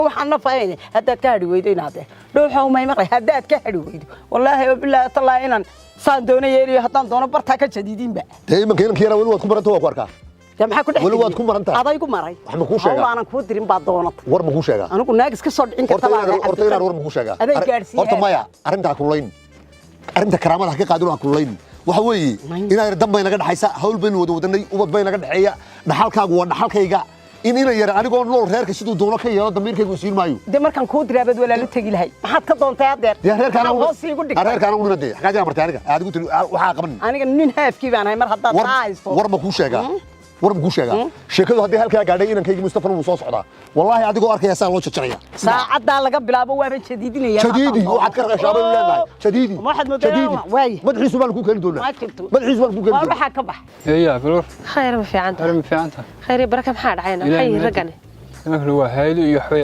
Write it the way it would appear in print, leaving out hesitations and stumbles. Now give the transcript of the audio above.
waxaan fahayay hadda ka hadhi weydo inaad dhuuxa uma maqlay hadda ka hadhi weydo wallahi billahi talaa inaan saan doonayo haddaan doono barta ka jadiidinba deeman keenan kiyana wali waad ku barantaa waa ku arkaa maxaa ku wali waad ku marantaa aday ku maray wax ma ku sheegaa aanan ku dirin baad doonata war ma ku sheegaa anigu naagis ka soo dhicin kartaa horta inaan war ma ku sheegaa horta maya arinta kulayn arinta karaamada ka qaadino kulayn waxa weeye inaad dambay naga dhaxaysa hawl been wada wadanay ubad bay naga dhaxeeya dhaxalkaagu waa dhaxalkayga in yar anigoo nool reerka sidoo doono ka yeelo damiirkaygu siin maayo de markan ku diraabad walaalu tagi lahay maxaad ka doontay adeer reerkaana hoos igu dhig reerkaana uu nidee xaqaad martay aniga aad ugu tiri waxa qaban aniga nin haafkii baan hay mar hadda taaysto war ma ku sheegaa war ma ku sheegaa sheekadu hadii halka gaadhay inankaygu Mustafa uu soo socdaa wallahi adigoo arkaya saa loo jajaraya saacada laga bilaabo waaba jadiidinaya jadiidi waxaad ka qashaabay leedahay jadiidi madaxiisu baan ku keenin doonaa madaxiisu baan ku keenin doonaa waxa ka bax يا فلور خير ما في عنده ما في عنده خير بركة محاد عينا حي رجعني هو هايل يحوي